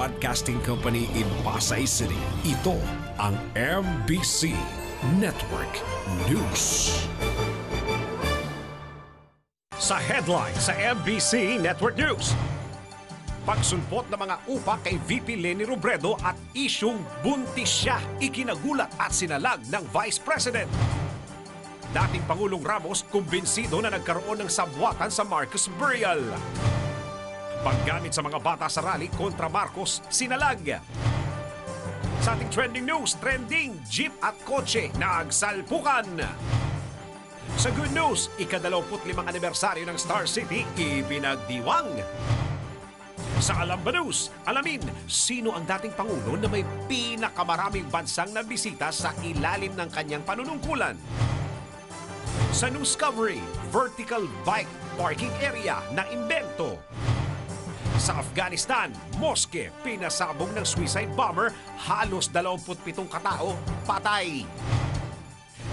broadcasting company in Pasay City. Ito ang MBC Network News. Sa headline sa MBC Network News, pagsulpot ng mga upa kay VP Leni Robredo at isyung buntis siya, ikinagulat at sinalag ng Vice President. Dating Pangulong Ramos kumbinsido na nagkaroon ng sabwatan sa Marcos burial. Paggamit sa mga bata sa rally kontra Marcos, sinalag. Sa ating trending news, trending, jeep at kotse nagsalpukan. Sa good news, ika-25 anibersaryo ng Star City ipinagdiwang. Sa Alam ba News, alamin sino ang dating Pangulo na may pinakamaraming bansang nabisita sa ilalim ng kanyang panunungkulan. Sa Newscovery, vertical bike parking area na imbento. Sa Afghanistan, moske pinasabog ng suicide bomber, halos 27 katao patay.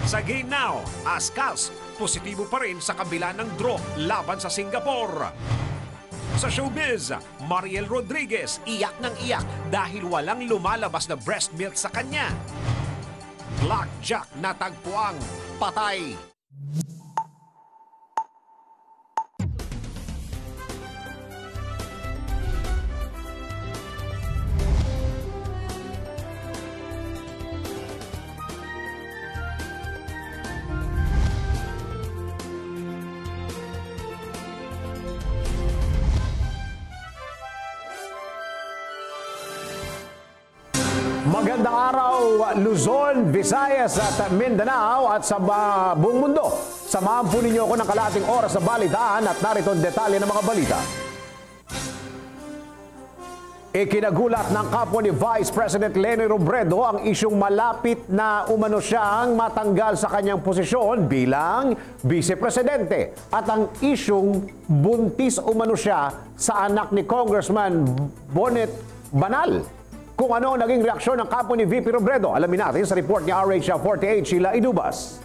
Sa Game Now, Ascals, positibo pa rin sa kabila ng draw laban sa Singapore. Sa Showbiz, Mariel Rodriguez iyak ng iyak dahil walang lumalabas na breast milk sa kanya. Blackjack natagpuang patay. Magandang araw, Luzon, Visayas at Mindanao at sa buong mundo. Samahan po ninyo ako ng kalahating oras sa balitaan at narito ang detalye ng mga balita. Ikinagulat ng kapwa ni Vice President Leni Robredo ang isyong malapit na umano siyang matanggal sa kanyang posisyon bilang Vice Presidente at ang isyong buntis umano siya sa anak ni Congressman Bonet Banal. Kung ano ang naging reaksyon ng kapwa ni VP Robredo, alamin natin sa report ni RH48 Sheila Idubas.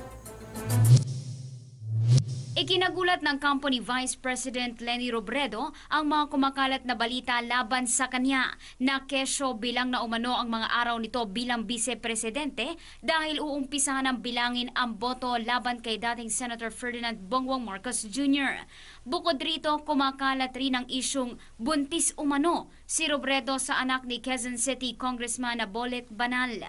Ikinagulat ng kampo ni Vice President Leni Robredo ang mga kumakalat na balita laban sa kanya na kesyo bilang na umano ang mga araw nito bilang Vice-Presidente dahil uumpisahan ng bilangin ang boto laban kay dating Senator Ferdinand Bongbong Marcos Jr. Bukod rito, kumakalat rin ang isyong buntis umano si Robredo sa anak ni Quezon City Congressman Bonet Banal.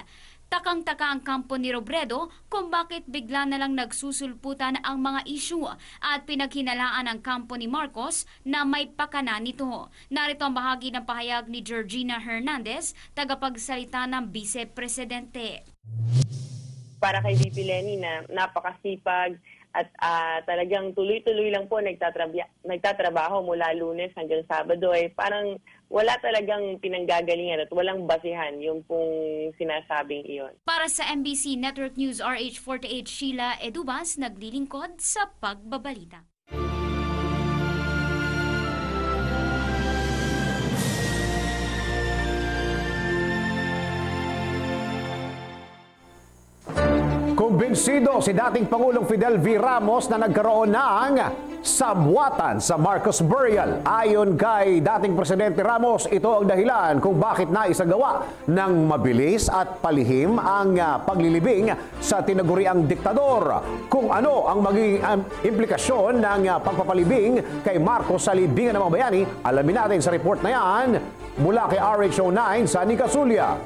Takang-taka ang kampo ni Robredo kung bakit bigla na lang nagsusulputan ang mga isyu at pinaghinalaan ang kampo ni Marcos na may pakana nito. Narito ang bahagi ng pahayag ni Georgina Hernandez, tagapagsalita ng Vice Presidente. Para kay VP Leni na napakasipag at talagang tuloy-tuloy lang po nagtatrabaho mula Lunes hanggang Sabado ay parang wala talagang pinanggagalingan at walang basihan yung pong sinasabing iyon. Para sa MBC Network News RH48 Sheila Edubas, naglilingkod sa pagbabalita. Kumbinsido si dating Pangulong Fidel V. Ramos na nagkaroon ng sabwatan sa Marcos burial. Ayon kay dating Presidente Ramos, ito ang dahilan kung bakit naisagawa ng mabilis at palihim ang paglilibing sa tinaguriang diktador. Kung ano ang magiging implikasyon ng pagpapalibing kay Marcos sa libingan ng mga bayani, alamin natin sa report na yan mula kay RH09 sa Nicasulia.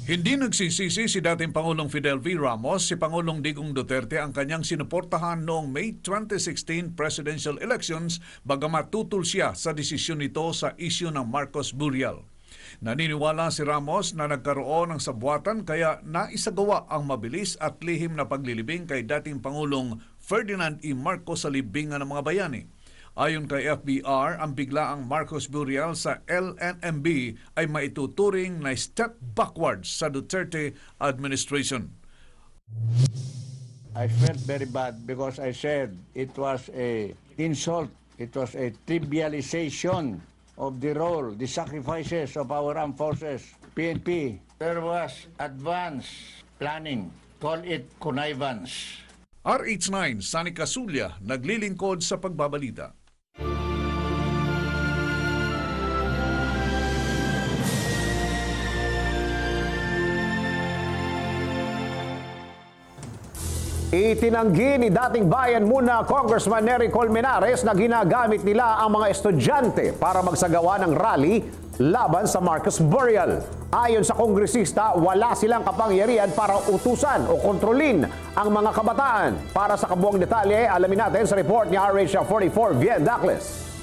Hindi nagsisisi si dating Pangulong Fidel V. Ramos, si Pangulong Digong Duterte ang kanyang sinuportahan noong May 2016 presidential elections bagamat tutol siya sa desisyon nito sa isyu ng Marcos burial. Naniniwala si Ramos na nagkaroon ng sabwatan kaya naisagawa ang mabilis at lihim na paglilibing kay dating Pangulong Ferdinand E. Marcos sa libingan ng mga bayani. Ayon kay FBR, ang biglaang Marcos burial sa LNMB ay maituturing na step backwards sa Duterte administration. I felt very bad because I said it was a insult, it was a trivialization of the role, the sacrifices of our armed forces, PNP. There was advanced planning, call it connivance. RH9, Sunny Casulia, naglilingkod sa pagbabalita. Itinanggi ni dating Bayan Muna Congressman Nery Colmenares na ginagamit nila ang mga estudyante para magsagawa ng rally laban sa Marcos Burial. Ayon sa kongresista, wala silang kapangyarihan para utusan o kontrolin ang mga kabataan. Para sa kabuang detalye, alamin natin sa report ni RH44 Vien Dacles.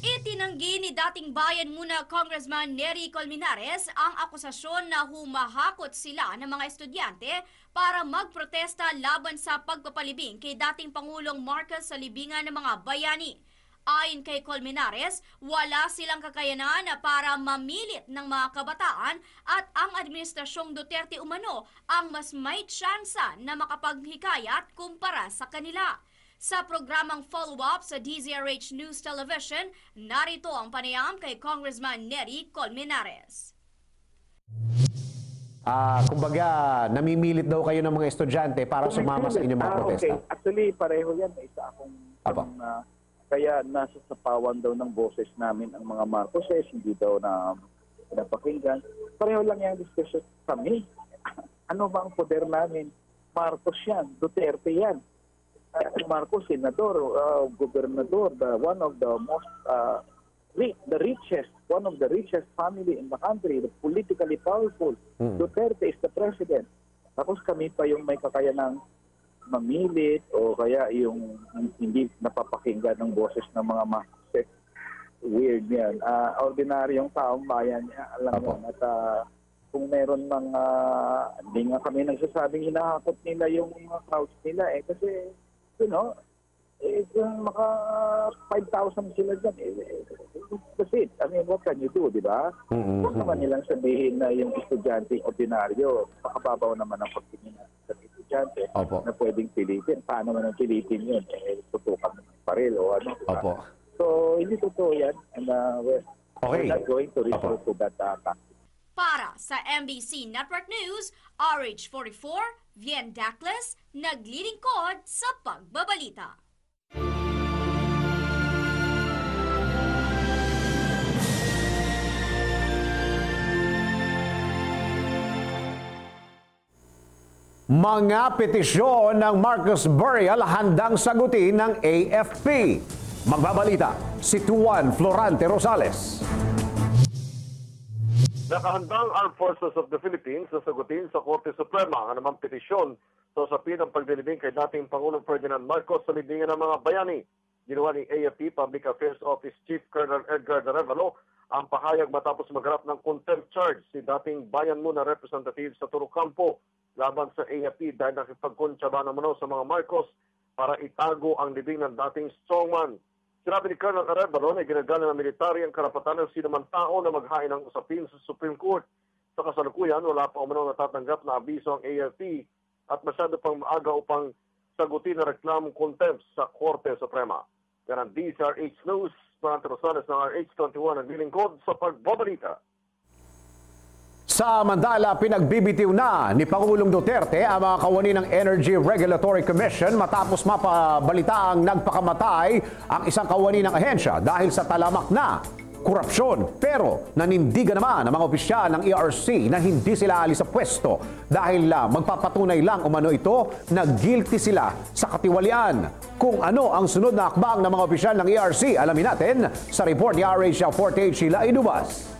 Itinanggi ni dating Bayan Muna Congressman Nery Colmenares ang akusasyon na humahakot sila ng mga estudyante para magprotesta laban sa pagpapalibing kay dating Pangulong Marcos sa libingan ng mga bayani. Ayon kay Colmenares, wala silang kakayanan para mamilit ng mga kabataan at ang Administrasyong Duterte umano ang mas may tsansa na makapaghikayat kumpara sa kanila. Sa programang follow-up sa DZRH News Television, narito ang panayam kay Congressman Nery Colmenares. Kumbaga, namimilit daw kayo ng mga estudyante para sumama sa inyong mga protesta. Okay. Actually, pareho yan. Isa akong kaya nasa sapawan daw ng boses namin ang mga Marcoses, hindi daw na pinapakinggan. Pareho lang yung discussion kami. Ano ba ang poder namin? Marcos yan, Duterte yan. Marcos, senador, gobernador, one of the most the richest, one of the richest family in the country, the politically powerful. Duterte is the president. Tapos kami pa yung may kakayanang mamilit o kaya yung hindi napapakinggan ng boses ng mga Marcos. Weird yan. Ordinaryong taong bayan, alam mo. At kung meron mga, hindi nga kami nagsasabing hinahakot nila yung mga crowds nila kasi you know, kung maka 5,000 sila dyan, that's it. I mean, what can you do, di ba? Huwag naman nilang sabihin na yung estudyante ordinaryo, makababaw naman ang pagtingin sa estudyante na pwedeng pilitin. Paano man ang pilitin yun? Tutukan ng paril o ano. Diba? So, hindi totoo yan. And we're not going to resort to that tactic. Para sa MBC Network News, RH44, Vien Dacles, naglilingkod sa pagbabalita. Mga petisyon ng Marcos Burial handang sagutin ng AFP. Magbabalita si Tuan Florante Rosales. Nakahandang Armed Forces of the Philippines na sagutin sa Korte Suprema ang anumang petisyon sa usapin ng pagdilibing kay dating Pangulong Ferdinand Marcos sa libingan ng mga bayani. Ginawa ni AFP Public Affairs Office Chief Colonel Edgar Darevalo ang pahayag matapos magharap ng contempt charge si dating Bayan Muna representative sa Torocampo laban sa AFP dahil nakipagkontsaba naman sa mga Marcos para itago ang libing ng dating strongman. Sinabi ni Colonel Arevalo na ginagalang ng military ang karapatan ng sinumang tao na maghain ng usapin sa Supreme Court. Sa kasalukuyan, wala pa umano natatanggap na abiso ang AFP at masyado pang maaga upang sagutin ang reklamong contempt sa Korte Suprema. Yan ang DZRH News, Florante Rosales ng RH21 ang nilingkod sa pagbabalita. Sa Mandala, pinagbibitiw na ni Pangulong Duterte ang mga kawani ng Energy Regulatory Commission matapos mapabalitaang nagpakamatay ang isang kawani ng ahensya dahil sa talamak na korupsyon. Pero nanindigan naman ang mga opisyal ng ERC na hindi sila alis sa pwesto dahil magpapatunay lang umano ito na guilty sila sa katiwalian. Kung ano ang sunod na akbang ng mga opisyal ng ERC, alamin natin sa report ni RH48 Sheila Idubas.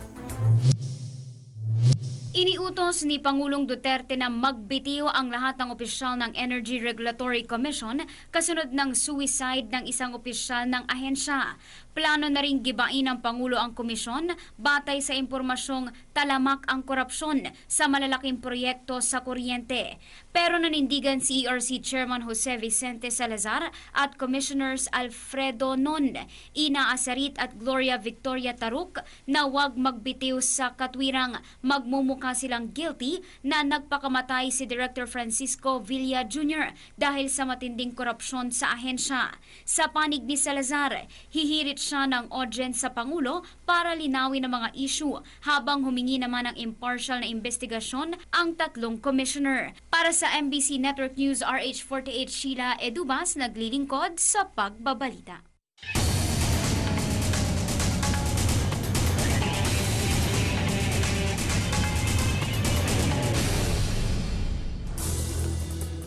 Iniutos ni Pangulong Duterte na magbitiw ang lahat ng opisyal ng Energy Regulatory Commission kasunod ng suicide ng isang opisyal ng ahensya. Plano na rin gibain ng Pangulo ang komisyon batay sa impormasyong talamak ang korupsyon sa malalaking proyekto sa kuryente. Pero nanindigan si ERC Chairman Jose Vicente Salazar at Commissioners Alfredo Non, Ina Asarit at Gloria Victoria Taruk na huwag magbitiw sa katwirang magmumukha silang guilty na nagpakamatay si Director Francisco Villa Jr. dahil sa matinding korupsyon sa ahensya. Sa panig ni Salazar, hihirit siya ng audience sa Pangulo para linawin ang mga issue habang humingi naman ng impartial na investigasyon ang tatlong commissioner. Para sa MBC Network News, RH48 Sheila Edubas, naglilingkod sa pagbabalita.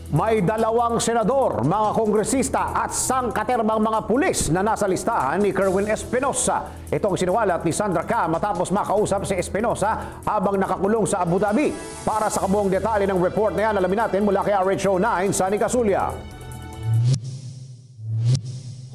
May 2 senador, mga kongresista at sangkaterbang mga pulis na nasa listahan ni Kerwin Espinosa. Ito ang sinuwalat ni Sandra Cam matapos makausap si Espinosa habang nakakulong sa Abu Dhabi. Para sa kabuong detalye ng report na yan, alamin natin mula kay RHO9, Sunny Casulia.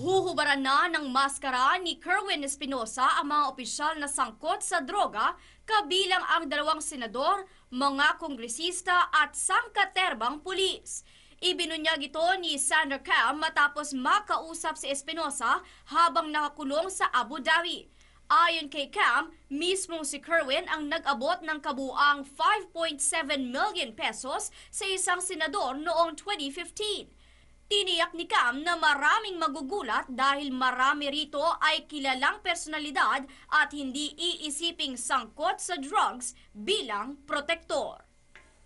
Huhubaran na ng maskara ni Kerwin Espinosa ang mga opisyal na sangkot sa droga, kabilang ang 2 senador, mga kongresista at sangkaterbang pulis. Ibinunyag ito ni Sandra Cam matapos makausap si Espinosa habang nakakulong sa Abu Dhabi. Ayon kay Cam, mismong si Kerwin ang nag-abot ng kabuang 5.7 million pesos sa isang senador noong 2015. Tiniyak ni Cam na maraming magugulat dahil marami rito ay kilalang personalidad at hindi iisiping sangkot sa drugs bilang protektor.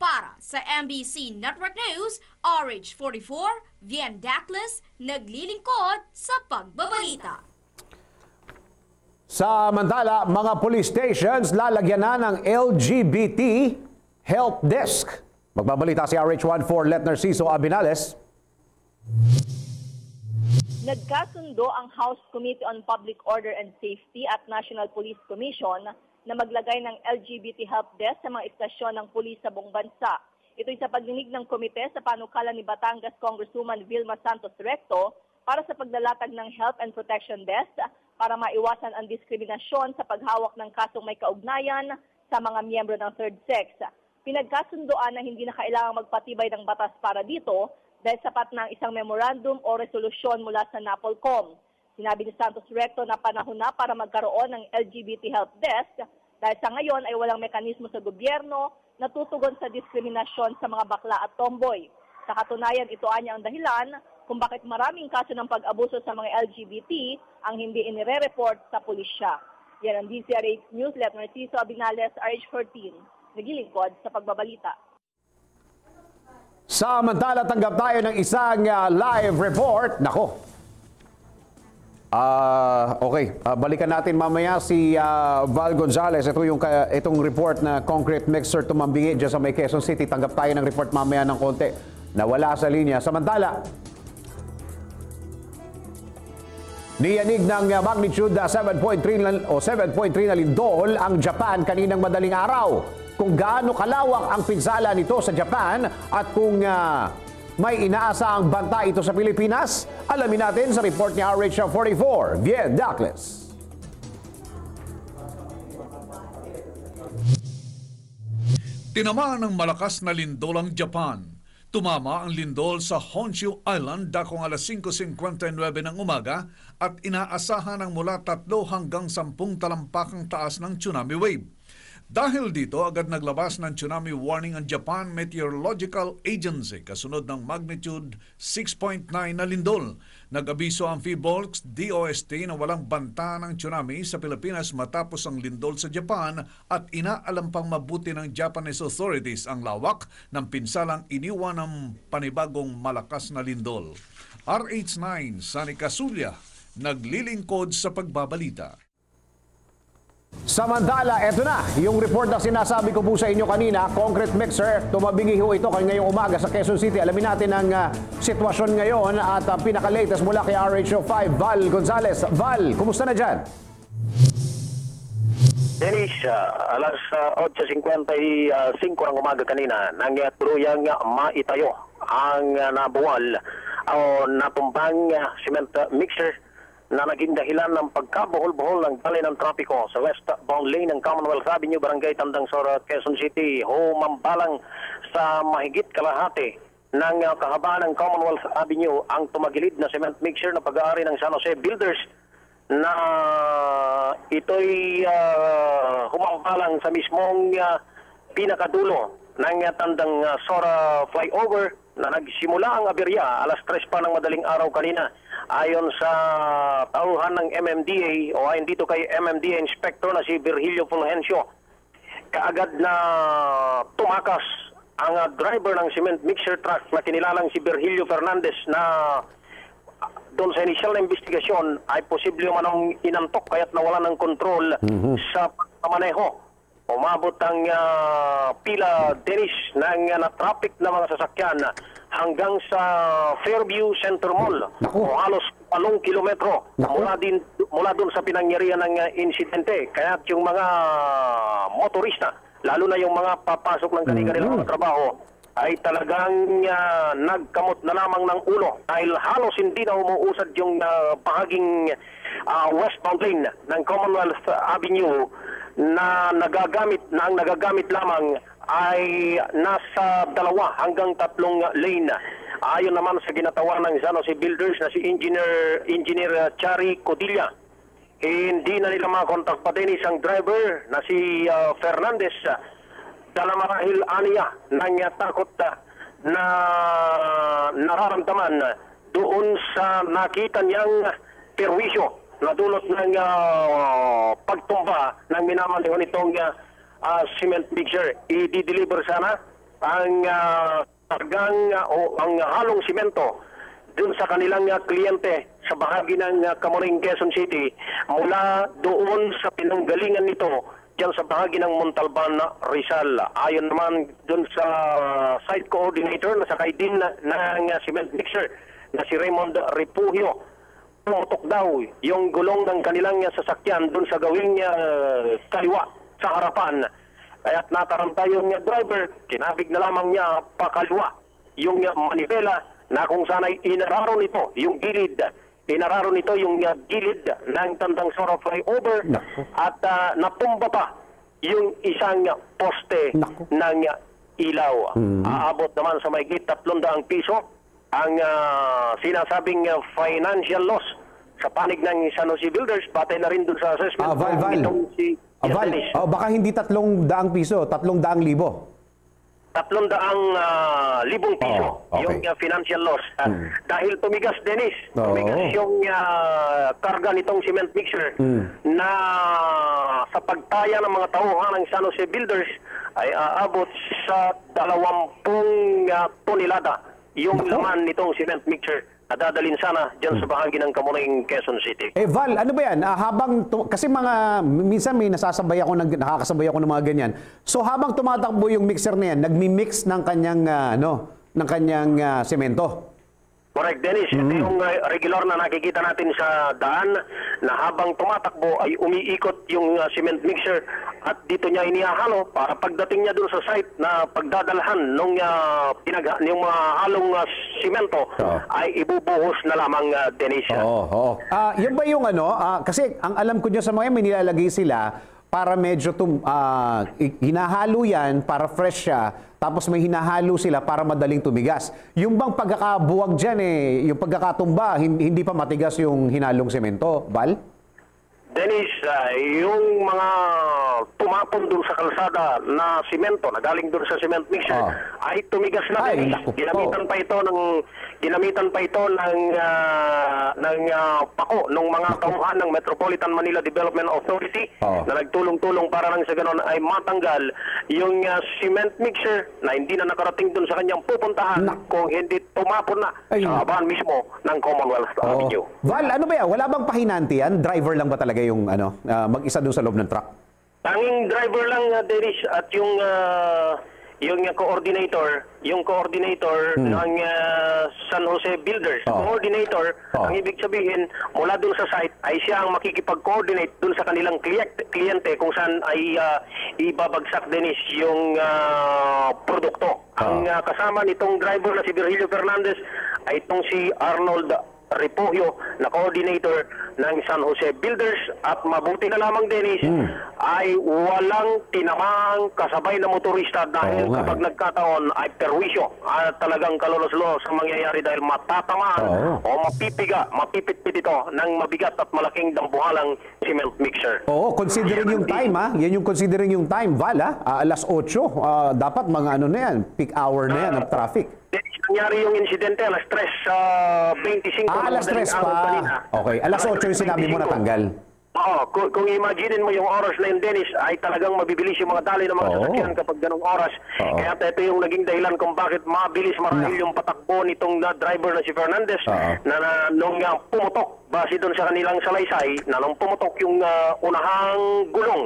Para sa MBC Network News, RH44, Vien Dacles, naglilingkod sa pagbabalita. Samantala, mga police stations lalagyan na ng LGBT help desk. Magbabalita si RH14 Letner Ciso Abinales. Nagkasundo ang House Committee on Public Order and Safety at National Police Commission na maglagay ng LGBT help desk sa mga istasyon ng pulis sa buong bansa. Ito'y sa pagdinig ng komite sa panukalan ni Batangas Congresswoman Vilma Santos Recto para sa paglalatag ng Help and Protection Desk para maiwasan ang diskriminasyon sa paghawak ng kasong may kaugnayan sa mga miyembro ng third sex. Pinagkasundoan na hindi na kailangang magpatibay ng batas para dito dahil sapat ng isang memorandum o resolusyon mula sa NAPOLCOM. Sinabi ni Santos Recto na panahon na para magkaroon ng LGBT help desk dahil sa ngayon ay walang mekanismo sa gobyerno na tutugon sa diskriminasyon sa mga bakla at tomboy. Sa katunayan, ito anya ang dahilan kung bakit maraming kaso ng pag-abuso sa mga LGBT ang hindi inire-report sa pulisya. Yan ang DCRH News, Letner Ciso Abinales, RH14. Nagilingkod sa pagbabalita. Samantala, tanggap tayo ng isang live report. Nako. Okay, balikan natin mamaya si Val Gonzales. Ito yung itong report na concrete mixer tumambingi dyan sa may Quezon City. Tanggap tayo ng report mamaya ng konti. Nawala sa linya. Samantala, niyanig ng magnitude 7.3 na lindol ang Japan kaninang madaling araw. Kung gaano kalawak ang pinsala nito sa Japan at kung may inaasahang banta ito sa Pilipinas, alamin natin sa report ni RH44, Vien Dacles. Tinamaan ng malakas na lindol ang Japan. Tumama ang lindol sa Honshu Island dakong alas 5:59 ng umaga at inaasahan ng mula 3 hanggang 10 talampakang taas ng tsunami wave. Dahil dito, agad naglabas ng tsunami warning ang Japan Meteorological Agency kasunod ng magnitude 6.9 na lindol. Nag-abiso ang PHIVOLCS DOST na walang banta ng tsunami sa Pilipinas matapos ang lindol sa Japan at inaalam pang mabuti ng Japanese authorities ang lawak ng pinsalang iniwan ng panibagong malakas na lindol. RH9, Sunny Casulia, naglilingkod sa pagbabalita. Samantala, eto na, yung report na sinasabi ko po sa inyo kanina, concrete mixer, tumabingi ho ito ngayong umaga sa Quezon City. Alamin natin ang sitwasyon ngayon at pinaka-latest mula kay RH05, Val Gonzales. Val, kumusta na dyan? Dennis, alas 8:55 ng umaga kanina, nangyatuluyang maitayo ang nabuwal o natumbang cement mixer na naging dahilan ng pagkabuhol-buhol ng daloy ng trapiko sa westbound lane ng Commonwealth Avenue, Barangay Tandang Sora, Quezon City. Humambalang sa mahigit kalahati ng kahabaan ng Commonwealth Avenue ang tumagilid na cement mixer na pag-aari ng San Jose Builders na ito'y humambalang sa mismong pinakadulo ng Tandang Sora flyover na nagsimula ang aberya alas 3 pa ng madaling araw kanina. Ayon sa tauhan ng MMDA o ayon dito kay MMDA Inspector na si Virgilio Fulgencio, kaagad na tumakas ang driver ng cement mixer truck na kinilalang si Virgilio Fernandez na doon sa initial na investigasyon ay posible manong inantok kaya't nawala ng kontrol sa pagmamaneho. Umabot ang pila, Dennis, ng na-traffic na mga sasakyan hanggang sa Fairview Center Mall. O halos 8 kilometro mula doon sa pinangyarihan ng insidente. Kaya yung mga motorista, lalo na yung mga papasok ng kanilang mga trabaho, ay talagang nagkamot na lamang ng ulo dahil halos hindi na umuusad yung bahaging westbound lane ng Commonwealth Avenue na ang nagagamit lamang ay nasa 2 hanggang 3 lane. Ayon naman sa ginatawan ng San Jose Builders na si Engineer Chari Codilla, hindi na nila makontak pa din isang driver na si Fernandez. Dala marahil aniya nang takot na nararamdaman doon sa nakita niyang perwisyo na dulot ng pagtumba ng minamanehon nitong cement mixer. I-deliver sana ang ang halong simento dun sa kanilang kliyente sa bahagi ng Camoring, Quezon City mula doon sa pinanggalingan nito diyan sa bahagi ng Montalban, Rizal. Ayon naman dun sa site coordinator na sakay din ng cement mixer na si Raymond Refugio, pumutok daw yung gulong ng kanilang sasakyan dun sa gawing kaliwa sa harapan. Kaya't nataranta yung driver, kinabig na lamang niya pakaliwa yung manibela na kung sana'y inararo nito yung gilid. Inararo nito yung gilid ng Tandang Sora flyover at natumba pa yung isang poste ng ilaw. Aabot naman sa mahigit 300 piso ang sinasabing financial loss sa panig ng San Jose Builders, patay na rin dun sa assessment. Itong si Val, baka hindi 300 piso, 300,000. 300,000 piso yung financial loss. Dahil tumigas, Dennis, tumigas yung karga nitong cement mixer na sa pagtaya ng mga tauhan ng San Jose Builders ay aabot sa 20 tonelada yung laman nitong cement mixer na dadalhin sana dyan sa bahagi ng Camoring, Quezon City. Val, ano ba yan? Kasi minsan may nakakasabay ako ng mga ganyan. So habang tumatakbo yung mixer na yan, nagmi-mix ng kanyang semento. Correct, Dennis. Ito yung regular na nakikita natin sa daan na habang tumatakbo ay umiikot yung cement mixer at dito niya inihahalo para pagdating niya doon sa site na pagdadalhan nung yung mga halong simento ay ibubuhos na lamang, Dennis. Yan ba yung kasi ang alam ko niya sa mga may nilalagay sila para medyo hinahalo yan para fresh siya, tapos may hinahalo sila para madaling tumigas. Yung bang pagkakabuwag dyan yung pagkakatumba, hindi pa matigas yung hinalong semento, Val? Dennis, yung mga tumapon doon sa kalsada na simento na galing doon sa cement mixer ay tumigas na din. Ginamitan pa ito ng pako ng mga tauhan ng Metropolitan Manila Development Authority na nagtulong-tulong para lang sa ganon ay matanggal yung cement mixer na hindi na nakarating doon sa kanyang pupuntahan kung hindi tumapon na sa abahan mismo ng Commonwealth Avenue. Val, ano ba yan? Wala bang pahinanti yan? Driver lang ba talaga yung mag-isa doon sa loob ng truck? Tanging driver lang, Dennis, at yung coordinator ng San Jose Builders. Coordinator, ang ibig sabihin, mula doon sa site ay siya ang makikipag-coordinate doon sa kanilang kliyente kung saan ay ibabagsak, Dennis, yung produkto. Ang kasama nitong driver na si Virgilio Fernandez ay itong si Arnold Refugio na coordinator ng San Jose Builders at mabuti na lamang, Dennis, ay walang tinamang kasabay na motorista dahil kapag nagkataon ay perwisyo at talagang kalulos-lulos ang mangyayari dahil matatamaan o mapipit-pit ito ng mabigat at malaking dambuhalang cement mixer. Considering yung time, yan yung considering yung time, Val, alas 8, dapat mga na yan, peak hour na yan ng traffic. Nangyari yung insidente alas 3:25. Alas 3 pa. Okay, alas 8 yung sinabi mo natanggal. Oo, kung imaginin mo yung oras na yun, Dennis, ay talagang mabibilis yung mga daloy ng mga sasakyan kapag ganong oras. Kaya ito yung naging dahilan kung bakit mabilis marahil yung patakbo nitong driver na si Fernandez na nung pumutok base doon sa kanilang salaysay, na nung pumutok yung unahang gulong,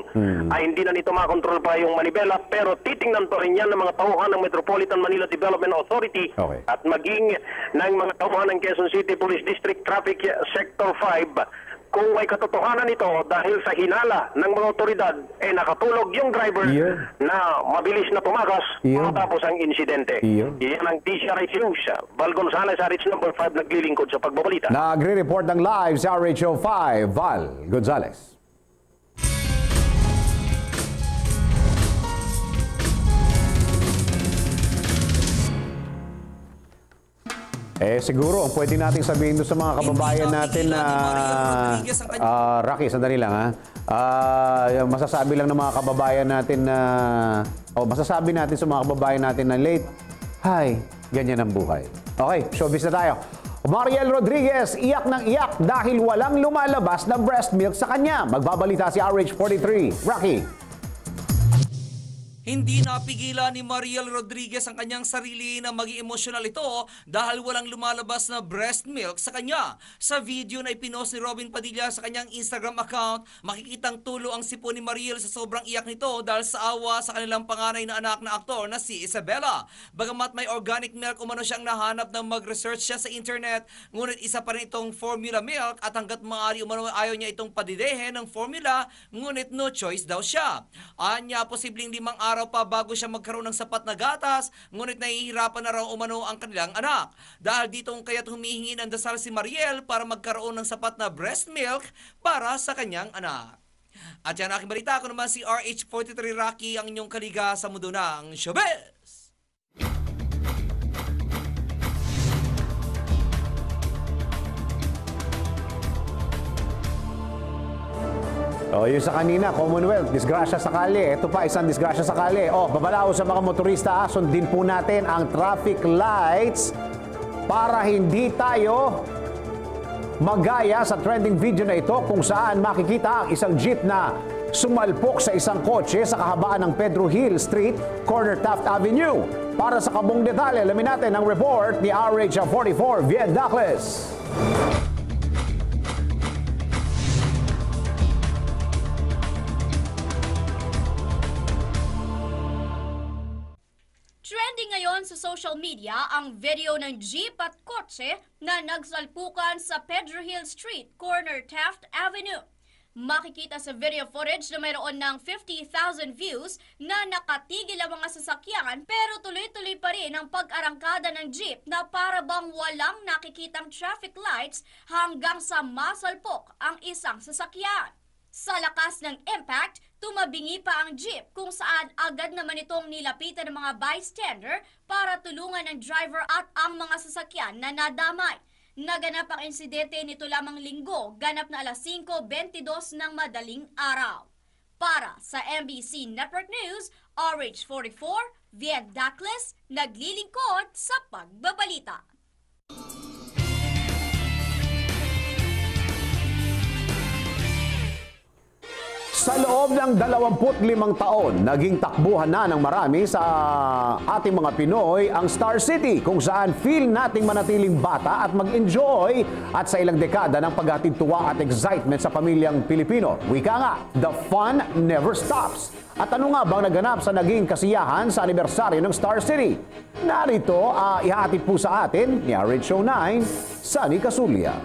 ay hindi na nito makontrol pa yung manibela, pero titingnan to rin yan ng mga tauhan ng Metropolitan Manila Development Authority at maging ng mga tauhan ng Quezon City Police District Traffic Sector 5 kung may katotohanan ito dahil sa hinala ng mga otoridad nakatulog yung driver na mabilis na tumakas matapos ang insidente. Iyan ang DCRH News. Val Gonzales, RH number 5, naglilingkod sa pagbabalita. Nagre-report ng live sa RHO 5, Val Gonzales. Siguro, pwede nating sabihin doon sa mga kababayan natin na Rocky, sandali lang ha. Masasabi lang ng mga kababayan natin na masasabi natin sa mga kababayan natin na late. Hi, ganyan ang buhay. Okay, showbiz na tayo. Mariel Rodriguez, iyak ng iyak dahil walang lumalabas na breast milk sa kanya. Magbabalita si RH43. Rocky. Hindi napigilan ni Mariel Rodriguez ang kanyang sarili na maging emosyonal ito dahil walang lumalabas na breast milk sa kanya. Sa video na ipinost ni Robin Padilla sa kanyang Instagram account, makikitang tulo ang sipon ni Mariel sa sobrang iyak nito dahil sa awa sa kanilang panganay na anak na aktor na si Isabela. Bagamat may organic milk, umano siyang nahanap na mag-research siya sa internet, ngunit isa pa rin itong formula milk at hanggat maaari umano ayaw niya itong padidehe ng formula, ngunit no choice daw siya. Anya, posibleng 5 araw pa bago siya magkaroon ng sapat na gatas, ngunit nahihirapan na raw umano ang kanilang anak. Dahil dito kaya't humihingi ng dasal si Mariel para magkaroon ng sapat na breast milk para sa kanyang anak. At yan aking balita, ako naman si RH43 Rocky, ang inyong kaliga sa mundo ng showbiz. Yung sa kanina, Commonwealth, disgrasya sa kali. Ito pa, isang disgrasya sa kali. Babalao sa mga motorista, sundin po natin ang traffic lights para hindi tayo magaya sa trending video na ito kung saan makikita ang isang jeep na sumalpok sa isang kotse sa kahabaan ng Pedro Hill Street, corner Taft Avenue. Para sa kabong detalye, alamin natin ang report ni RH44 Viet Dacles. Trending ngayon sa social media ang video ng jeep at kotse na nagsalpukan sa Pedro Hill Street, corner Taft Avenue. Makikita sa video footage na mayroon ng 50,000 views na nakatigil ang mga sasakyan pero tuloy-tuloy pa rin ang pag-arangkada ng jeep na para bang walang nakikitang traffic lights hanggang sa masalpok ang isang sasakyan. Sa lakas ng impact, tumabingi pa ang jeep kung saan agad naman itong nilapitan ng mga bystander para tulungan ang driver at ang mga sasakyan na nadamay. Naganap ang insidente nito lamang linggo, ganap na alas 5:22 ng madaling araw. Para sa MBC Network News, RH44, Viet Dacles, naglilingkod sa pagbabalita. Sa loob ng 25 taon, naging takbuhan na ng marami sa ating mga Pinoy ang Star City kung saan feel nating manatiling bata at mag-enjoy at sa ilang dekada ng paghatid tuwa at excitement sa pamilyang Pilipino. Wika nga, the fun never stops. At ano nga bang naganap sa naging kasiyahan sa anibersaryo ng Star City? Narito, ihahatid po sa atin ni RH09, Sunny Casulia.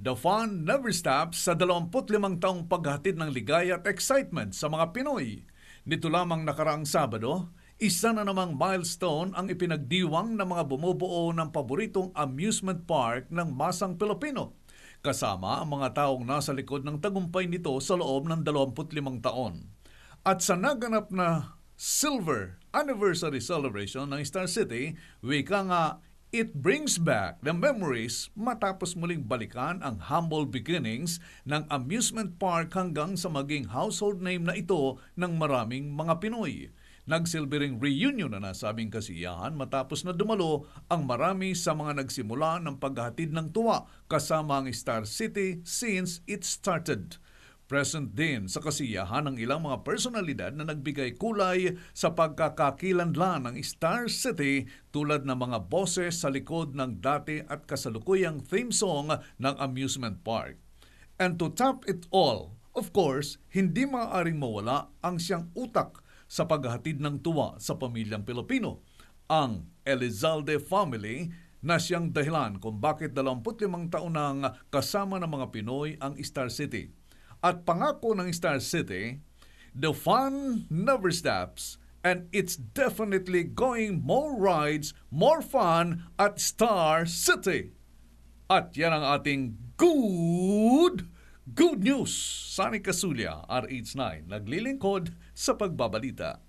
The fun never stops sa 25 taong paghatid ng ligaya at excitement sa mga Pinoy. Nito lamang nakaraang Sabado, isa na namang milestone ang ipinagdiwang ng mga bumubuo ng paboritong amusement park ng masang Pilipino, kasama ang mga taong nasa likod ng tagumpay nito sa loob ng 25 taon. At sa naganap na Silver Anniversary Celebration ng Star City, wika nga, it brings back the memories matapos muling balikan ang humble beginnings ng amusement park hanggang sa maging household name na ito ng maraming mga Pinoy. Nagsilbing reunion na nasabing kasiyahan matapos na dumalo ang marami sa mga nagsimula ng paghahatid ng tuwa kasama ang Star City since it started. Present din sa kasiyahan ng ilang mga personalidad na nagbigay kulay sa pagkakakilanlan ng Star City tulad ng mga boses sa likod ng dati at kasalukuyang theme song ng amusement park. And to top it all, of course, hindi maaaring mawala ang siyang utak sa paghahatid ng tuwa sa pamilyang Pilipino, ang Elizalde family na siyang dahilan kung bakit 25 taon nang kasama ng mga Pinoy ang Star City. At pangako ng Star City, the fun never stops and it's definitely going more rides, more fun at Star City. At yan ang ating good news. Sunny Casulia, RH9, naglilingkod sa pagbabalita.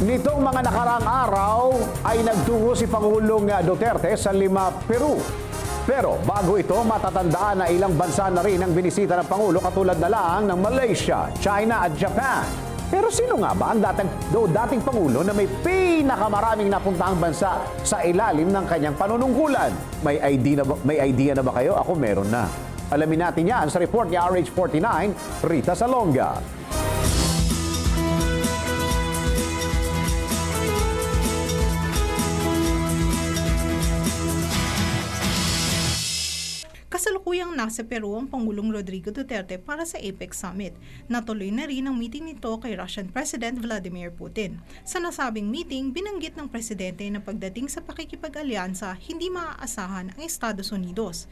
Nitong mga nakaraang araw ay nagtungo si Pangulong Duterte sa Lima, Peru. Pero bago ito, matatandaan na ilang bansa na rin ang binisita ng Pangulo katulad na lang ng Malaysia, China at Japan. Pero sino nga ba ang dating Pangulo na may pinakamaraming napuntahang bansa sa ilalim ng kanyang panunungkulan? May idea na ba kayo? Ako meron na. Alamin natin yan sa report ni RH49, Rita Salonga. Kasalukuyang nasa Peru ang Pangulong Rodrigo Duterte para sa APEC Summit. Natuloy na rin ang meeting nito kay Russian President Vladimir Putin. Sa nasabing meeting, binanggit ng presidente na pagdating sa pakikipag-alyansa, hindi maaasahan ang Estados Unidos.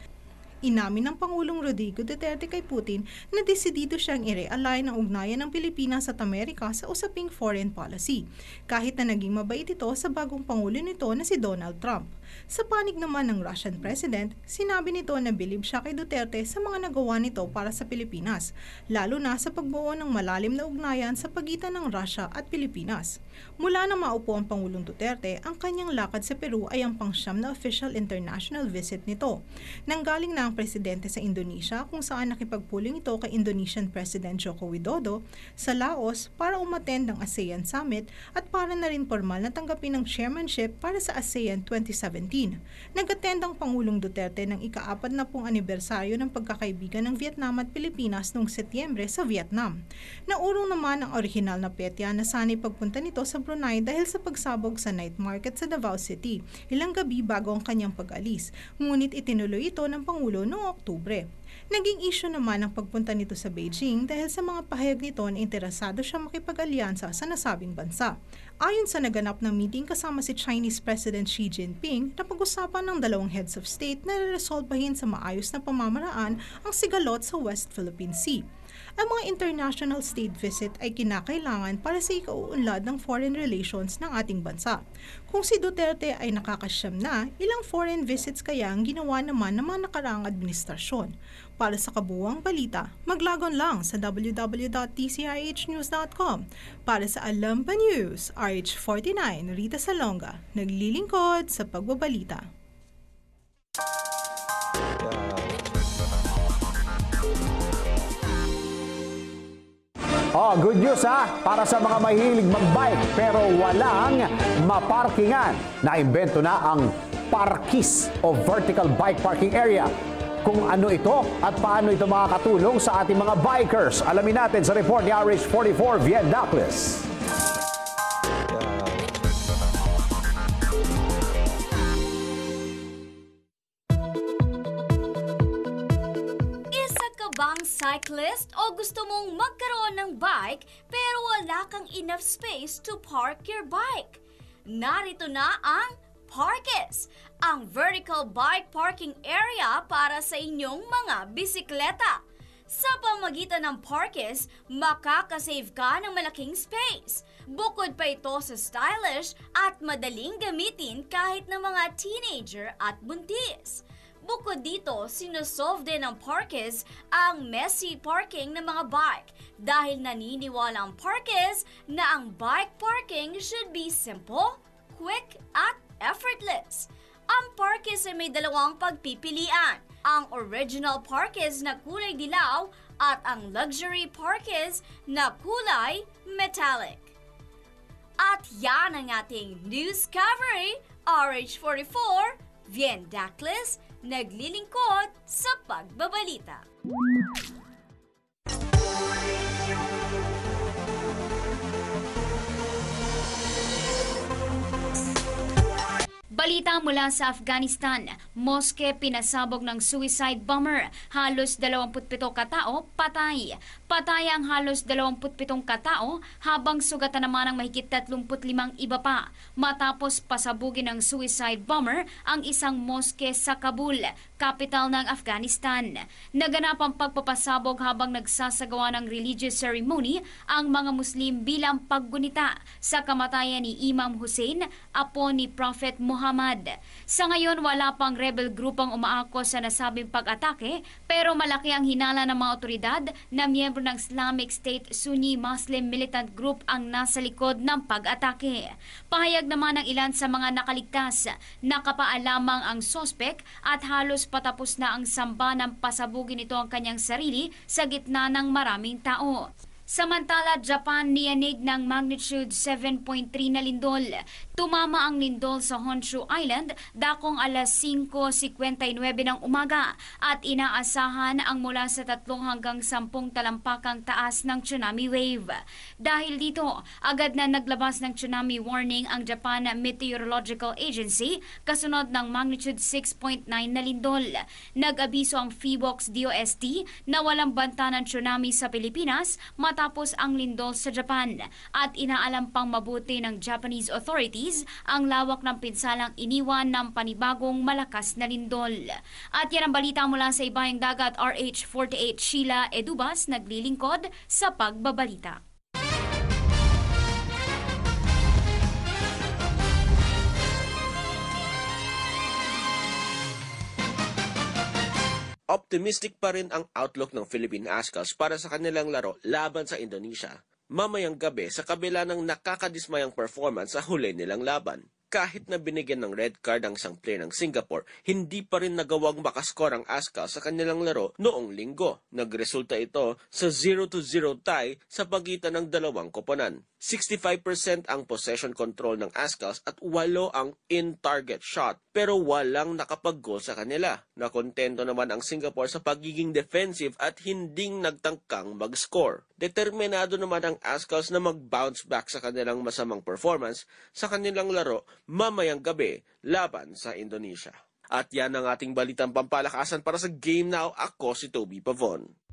Inamin ng Pangulong Rodrigo Duterte kay Putin na desidido siyang i-realign ang ugnayan ng Pilipinas at Amerika sa usaping foreign policy, kahit na naging mabait ito sa bagong Pangulo nito na si Donald Trump. Sa panig naman ng Russian President, sinabi nito na bilib siya kay Duterte sa mga nagawa nito para sa Pilipinas, lalo na sa pagbuo ng malalim na ugnayan sa pagitan ng Russia at Pilipinas. Mula na maupo ang Pangulong Duterte, ang kanyang lakad sa Peru ay ang pangsyam na official international visit nito. Nanggaling na ang presidente sa Indonesia kung saan nakipagpuling ito kay Indonesian President Joko Widodo, sa Laos para umattend ng ASEAN Summit at para na rin formal na tanggapin ang chairmanship para sa ASEAN 2017. Nag-attend ang Pangulong Duterte ng ika-40 anibersaryo ng pagkakaibigan ng Vietnam at Pilipinas noong Setyembre sa Vietnam. Naurong naman ang orihinal na petya na sana'y pagpunta nito sa Brunei dahil sa pagsabog sa night market sa Davao City, ilang gabi bago ang kanyang pag-alis. Ngunit itinuloy ito ng Pangulo noong Oktubre. Naging issue naman ang pagpunta nito sa Beijing dahil sa mga pahayag nito na interesado siya makipag-alyansa sa nasabing bansa. Ayon sa naganap na meeting kasama si Chinese President Xi Jinping, napag-usapan ng dalawang heads of state na resolbahin sa maayos na pamamaraan ang sigalot sa West Philippine Sea. Ang mga international state visit ay kinakailangan para sa ikauunlad ng foreign relations ng ating bansa. Kung si Duterte ay nakakasyam na, ilang foreign visits kaya ang ginawa naman ng mga nakaraang administrasyon. Para sa kabuuang balita, maglagon lang sa www.tcihnews.com. Para sa Alam Pa News, RH49, Rita Salonga, naglilingkod sa pagbabalita. Oh, good news para sa mga mahilig magbike pero walang maparkingan. Naimbento na ang Parkis o Vertical Bike Parking Area. Kung ano ito at paano ito makakatulong sa ating mga bikers, alamin natin sa report ni RH44 Vietnaples. Bang cyclist o gusto mong magkaroon ng bike pero wala kang enough space to park your bike? Narito na ang Parkis, ang vertical bike parking area para sa inyong mga bisikleta. Sa pamagitan ng Parkis, makakasave ka ng malaking space. Bukod pa ito sa stylish at madaling gamitin kahit ng mga teenager at buntis. Bukod dito, sinosolve din ng Parkis ang messy parking ng mga bike dahil naniniwala ang Parkis na ang bike parking should be simple, quick at effortless. Ang parkes ay may dalawang pagpipilian. Ang original parkes na kulay dilaw at ang luxury parkes na kulay metallic. At yan ang ating news coverage, RH44, Vien Dacles, naglilingkod sa pagbabalita. Balita mula sa Afghanistan, moske pinasabog ng suicide bomber. Halos 27 katao patay. Patay ang halos 27 katao habang sugatan naman ang mahigit 35 iba pa. Matapos pasabugin ng suicide bomber ang isang moske sa Kabul, capital ng Afghanistan. Naganap ang pagpapasabog habang nagsasagawa ng religious ceremony ang mga Muslim bilang paggunita sa kamatayan ni Imam Hussein, apo ni Prophet Muhammad. Sa ngayon, wala pang rebel group ang umaako sa nasabing pag-atake, pero malaki ang hinala ng mga otoridad na miyembro ng Islamic State Sunni Muslim Militant Group ang nasa likod ng pag-atake. Pahayag naman ng ilan sa mga nakaligtas, nakapaalamang ang sospek at halos patapos na ang samba ng pasabugin ito ang kanyang sarili sa gitna ng maraming tao. Samantala, Japan niyanig ng magnitude 7.3 na lindol. Tumama ang lindol sa Honshu Island dakong alas 5:59 ng umaga at inaasahan ang mula sa 3 hanggang 10 talampakang taas ng tsunami wave. Dahil dito, agad na naglabas ng tsunami warning ang Japan Meteorological Agency kasunod ng magnitude 6.9 na lindol. Nag-abiso ang PHIVOX DOST na walang banta ng tsunami sa Pilipinas matapos ang lindol sa Japan at inaalam pang mabuti ng Japanese authorities ang lawak ng pinsalang iniwan ng panibagong malakas na lindol. At yan ang balita mula sa ibayang dagat. RH48 Sheila Edubas naglilingkod sa pagbabalita. Optimistic pa rin ang outlook ng Philippine Ascals para sa kanilang laro laban sa Indonesia. Mamayang gabi sa kabila ng nakakadismayang performance sa huli nilang laban. Kahit na binigyan ng red card ang isang player ng Singapore, hindi pa rin nagawang makaskor ang Ascals sa kanilang laro noong linggo. Nagresulta ito sa 0-0 tie sa pagitan ng dalawang koponan. 65% ang possession control ng Ascals at 8 ang in-target shot, pero walang nakapag-goal sa kanila. Nakontento naman ang Singapore sa pagiging defensive at hinding nagtangkang mag-score. Determinado naman ang Ascals na mag-bounce back sa kanilang masamang performance sa kanilang laro mamayang gabi laban sa Indonesia. At yan ang ating balitang pampalakasan para sa Game Now. Ako si Toby Pavon.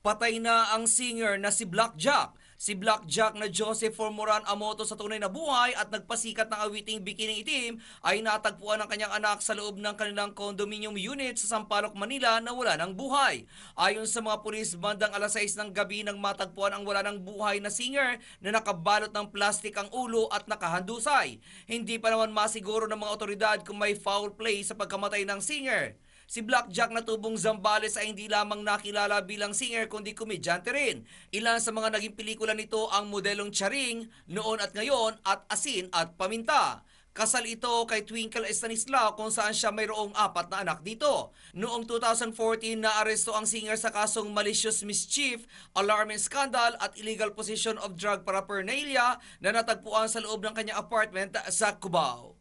Patay na ang singer na si Blackjack. Si Blackjack na Joseph Formoran Amoto sa tunay na buhay at nagpasikat ng awiting Bikining Itim ay natagpuan ng kanyang anak sa loob ng kanilang condominium unit sa Sampaloc, Manila na wala ng buhay. Ayon sa mga pulis, bandang alas 6 ng gabi nang matagpuan ang wala ng buhay na singer na nakabalot ng plastik ang ulo at nakahandusay. Hindi pa naman masiguro ng mga otoridad kung may foul play sa pagkamatay ng singer. Si Blackjack na tubong Zambales ay hindi lamang nakilala bilang singer kundi komedyante rin. Ilan sa mga naging pelikula nito ang modelong Charing, Noon at Ngayon at Asin at Paminta. Kasal ito kay Twinkle Estanislao kung saan siya mayroong 4 na anak dito. Noong 2014, naaresto ang singer sa kasong malicious mischief, alarming scandal at illegal possession of drug paraphernalia na natagpuan sa loob ng kanyang apartment sa Cubao.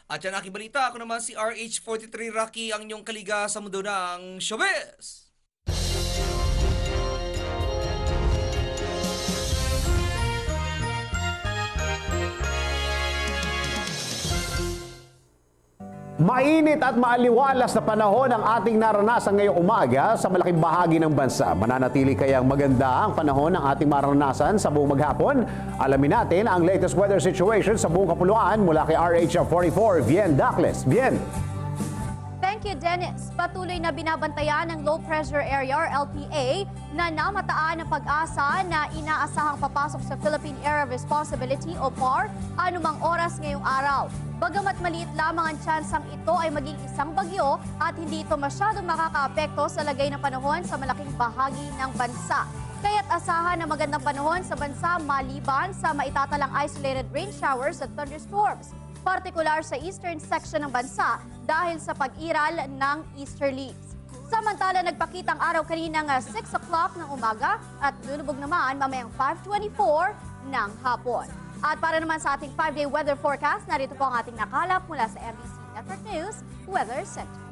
At yan aking balita, ako naman si RH43 Rocky, ang inyong kaliga sa mundo ng showbiz. Mainit at maaliwalas na panahon ang ating naranasan ngayong umaga sa malaking bahagi ng bansa. Mananatili kayang maganda ang panahon ng ating maranasan sa buong maghapon? Alamin natin ang latest weather situation sa buong kapuluan mula kay RH44 Vien Dacles. Vien. Thank you, Dennis. Patuloy na binabantayan ng low pressure area or LPA na namataan ng pag-asa na inaasahang papasok sa Philippine Area of Responsibility o PAR anumang oras ngayong araw. Bagamat maliit lamang ang tsansang ito ay maging isang bagyo at hindi ito masyadong makakaapekto sa lagay ng panahon sa malaking bahagi ng bansa. Kaya't asahan na magandang panahon sa bansa maliban sa maitatalang isolated rain showers at thunderstorms, partikular sa eastern section ng bansa dahil sa pag-iral ng easterlies. Samantala, nagpakita ang araw kaninang 6 o'clock ng umaga at lulubog naman mamayang 5:24 ng hapon. At para naman sa ating 5-day weather forecast, narito po ang ating nakalap mula sa MBC Network News Weather Center.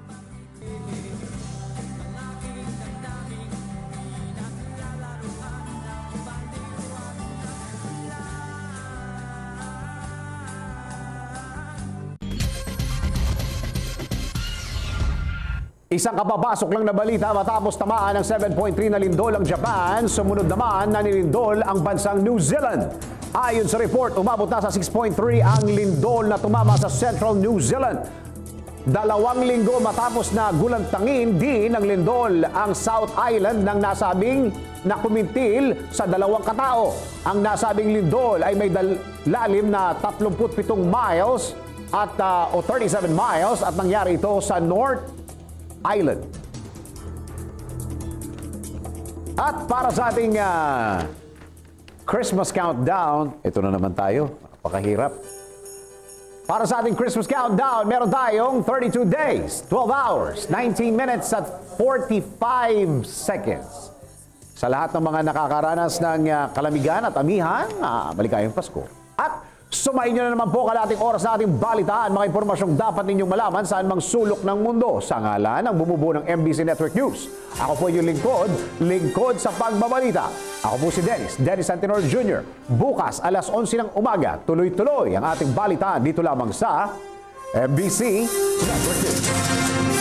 Isang kapapasok lang na balita matapos tamaan ng 7.3 na lindol ang Japan, sumunod naman na nilindol ang bansang New Zealand. Ayon sa report, umabot na sa 6.3 ang lindol na tumama sa Central New Zealand. 2 linggo matapos na gulantangin din ng lindol ang South Island ng nasabing nakumintil sa 2 katao. Ang nasabing lindol ay may lalim na 37 miles o 37 miles at nangyari ito sa North Island. At para sa ating Christmas countdown, ito na naman tayo. Napakahirap. Para sa ating Christmas countdown, meron tayong 32 days, 12 hours, 19 minutes at 45 seconds. Sa lahat ng mga nakakaranas ng kalamigan at amihan, maligayang Pasko. At sumayin nyo na naman po kalating oras na ating balitaan, mga impormasyong dapat ninyong malaman saan mang sulok ng mundo sa ngalan ng bumubuo ng MBC Network News. Ako po yung lingkod sa pagbabalita. Ako po si Dennis Antenor Jr. Bukas alas 11 ng umaga, tuloy-tuloy ang ating balitaan dito lamang sa MBC Network News.